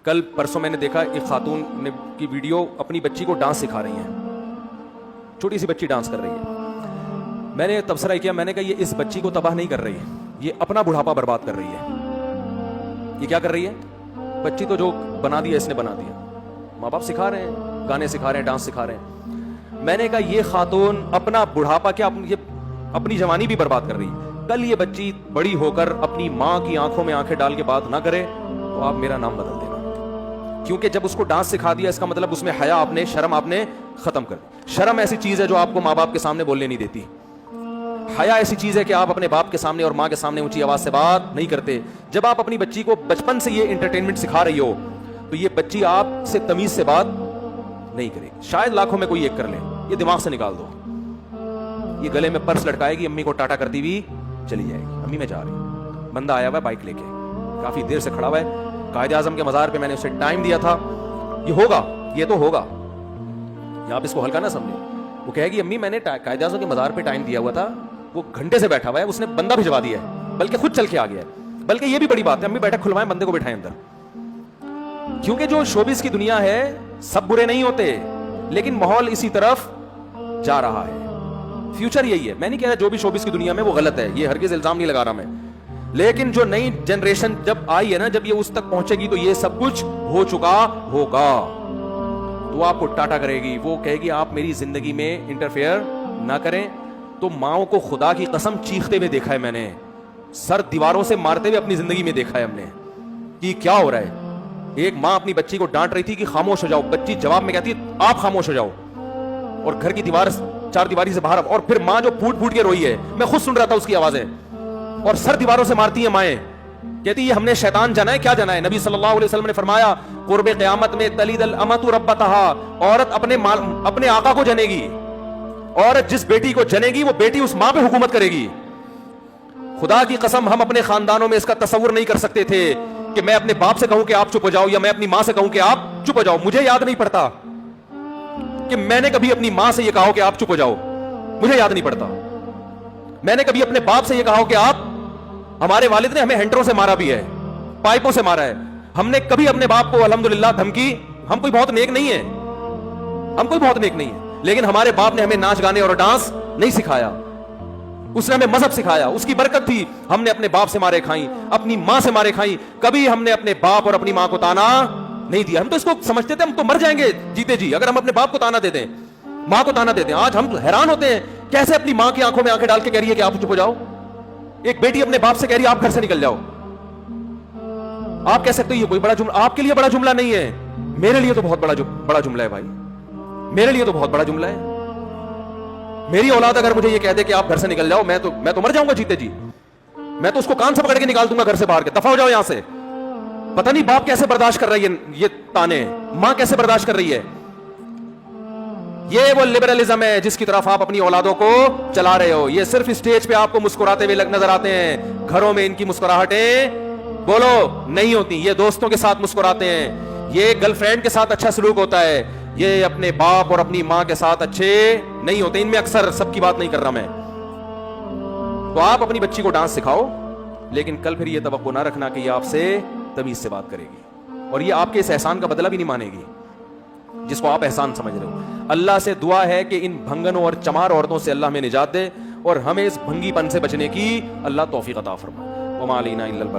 کل پرسوں میں نے دیکھا ایک خاتون نے کی ویڈیو، اپنی بچی کو ڈانس سکھا رہی ہیں، چھوٹی سی بچی ڈانس کر رہی ہے. میں نے تبصرہ کیا، میں نے کہا یہ اس بچی کو تباہ نہیں کر رہی ہے، یہ اپنا بڑھاپا برباد کر رہی ہے. یہ کیا کر رہی ہے؟ بچی تو جو بنا دیا اس نے بنا دیا. ماں باپ سکھا رہے ہیں، گانے سکھا رہے ہیں، ڈانس سکھا رہے ہیں. میں نے کہا یہ خاتون اپنا بڑھاپا کیا، یہ اپنی جوانی بھی برباد کر رہی ہے. کل یہ بچی بڑی ہو کر اپنی ماں کی آنکھوں میں آنکھیں ڈال کے بات نہ کرے تو آپ میرا نام بدل دینا، کیونکہ جب اس کو ڈانس سکھا دیا اس کا مطلب اس میں حیا آپ نے، شرم آپ نے ختم کر دی. شرم ایسی چیز ہے جو آپ کو ماں باپ کے سامنے بولنے نہیں دیتی. حیا ایسی چیز ہے کہ آپ اپنے باپ کے سامنے اور ماں کے سامنے اونچی آواز سے بات نہیں کرتے. جب آپ اپنی بچی کو بچپن سے یہ انٹرٹینمنٹ سکھا رہی ہو تو یہ بچی آپ سے تمیز سے بات نہیں کرے گی. شاید لاکھوں میں کوئی ایک کر لے، یہ دماغ سے نکال دو. یہ گلے میں پرس لٹکائے گی، امی کو ٹاٹا کرتی ہوئی چلی جائے گی، امی میں جا رہی ہوں. بندہ آیا ہوا ہے بائک لے کے، کافی دیر سے کھڑا ہوا ہے. قائد اعظم کے مزار پہ میں نے اسے ٹائم دیا تھا، یہ ہوگا، یہ تو ہوگا، یا آپ اس کو ہلکا نہ سمجھیں. وہ کہے گی امی میں نے قائد اعظم کے مزار پہ ٹائم دیا ہوا تھا، وہ گھنٹے سے بیٹھا ہوا ہے، اس نے بندہ بھجوا دیا ہے، بلکہ خود چل کے آ گیا ہے. بلکہ یہ بھی بڑی بات ہے، امی بیٹھے کھلوائیں، بندے کو بٹھائیں اندر. کیونکہ جو شوبز کی دنیا ہے سب برے نہیں ہوتے، لیکن ماحول اسی طرف جا رہا ہے. فیوچر یہی ہے. میں نہیں کہہ رہا جو بھی شوبز کی دنیا میں وہ غلط ہے، یہ ہرگز الزام نہیں لگا رہا میں، لیکن جو نئی جنریشن جب آئی ہے نا، جب یہ اس تک پہنچے گی تو یہ سب کچھ ہو چکا ہوگا. تو آپ کو ٹاٹا کرے گی، وہ کہے گی آپ میری زندگی میں انٹرفیئر نہ کریں. تو ماؤں کو خدا کی قسم چیختے ہوئے دیکھا ہے میں نے، سر دیواروں سے مارتے ہوئے اپنی زندگی میں دیکھا ہے ہم نے کہ کیا ہو رہا ہے. ایک ماں اپنی بچی کو ڈانٹ رہی تھی کہ خاموش ہو جاؤ، بچی جواب میں کہتی ہے آپ خاموش ہو جاؤ، اور گھر کی دیوار چار دیواری سے باہر. اور پھر ماں جو پھوٹ پھوٹ کے روئی ہے، میں خود سن رہا تھا اس کی آوازیں، اور سر دیواروں سے مارتی ہیں مائیں، کہتی یہ ہم نے شیطان جانا ہے، کیا جانا ہے. نبی صلی اللہ علیہ وسلم نے فرمایا قرب قیامت میں تلید الامۃ ربتہا، عورت اپنے آقا کو جنے گی. عورت جس بیٹی کو جنے گی وہ بیٹی اس ماں پہ حکومت کرے گی. خدا کی قسم ہم اپنے خاندانوں میں اس کا تصور نہیں کر سکتے تھے کہ میں اپنے باپ سے کہوں کہ آپ چپ ہو جاؤ، یا میں اپنی ماں سے کہوں کہ آپ چپ ہو جاؤ. مجھے یاد نہیں پڑتا کہ میں نے کبھی اپنی ماں سے یہ کہا کہ آپ چپ ہو جاؤ، مجھے یاد نہیں پڑتا. میں نے کبھی اپنے باپ سے یہ کہا کہ آپ، ہمارے والد نے ہمیں ہینٹروں سے مارا بھی ہے، پائپوں سے مارا ہے. ہم نے کبھی اپنے باپ کو الحمدللہ دھمکی، ہم کوئی بہت نیک نہیں ہے، ہم کوئی بہت نیک نہیں ہے، لیکن ہمارے باپ نے ہمیں ناچ گانے اور ڈانس نہیں سکھایا. اس نے ہمیں مذہب سکھایا، اس کی برکت تھی. ہم نے اپنے باپ سے مارے کھائیں، اپنی ماں سے مارے کھائیں، کبھی ہم نے اپنے باپ اور اپنی ماں کو تانا نہیں دیا. ہم تو اس کو سمجھتے تھے ہم تو مر جائیں گے جیتے جی اگر ہم اپنے باپ کو تانا دے دیں، ماں کو تانا دے دیں. آج ہم حیران ہوتے ہیں کیسے اپنی ماں کی آنکھوں میں آنکھیں ڈال کے کہہ رہی ہے کہ آپ چپ ہو جاؤ. ایک بیٹی اپنے باپ سے کہہ رہی ہے آپ گھر سے نکل جاؤ. آپ کہہ سکتے یہ کوئی بڑا جملہ، آپ کے لیے بڑا جملہ نہیں ہے، میرے لیے تو بہت بڑا جملہ ہے بھائی، میرے لیے تو بہت بڑا جملہ ہے. میری اولاد اگر مجھے یہ کہہ دے کہ آپ گھر سے نکل جاؤ، میں تو مر جاؤں گا جیتے جی. میں تو اس کو کان سے پکڑ کے نکال دوں گا گھر سے باہر کے، دفع ہو جاؤ یہاں سے. پتہ نہیں باپ کیسے برداشت کر رہی ہے یہ تانے، ماں کیسے برداشت کر رہی ہے. یہ وہ لبرلزم ہے جس کی طرف آپ اپنی اولادوں کو چلا رہے ہو. یہ صرف اسٹیج پہ آپ کو مسکراتے ہوئے نظر آتے ہیں، گھروں میں ان کی مسکراہٹیں بولو نہیں ہوتی. یہ دوستوں کے ساتھ مسکراتے ہیں، یہ گرل فرینڈ کے ساتھ اچھا سلوک ہوتا ہے، یہ اپنے باپ اور اپنی ماں کے ساتھ اچھے نہیں ہوتے. ان میں اکثر سب کی بات نہیں کر رہا میں. تو آپ اپنی بچی کو ڈانس سکھاؤ، لیکن کل پھر یہ توقع نہ رکھنا کہ یہ آپ سے تمیز سے بات کرے گی، اور یہ آپ کے اس احسان کا بدلہ بھی نہیں مانے گی جس کو آپ احسان سمجھ رہے ہو. اللہ سے دعا ہے کہ ان بھنگنوں اور چمار عورتوں سے اللہ ہمیں نجات دے، اور ہمیں اس بھنگی پن سے بچنے کی اللہ توفیق عطا فرمائے. وما علینا الا البلاغ.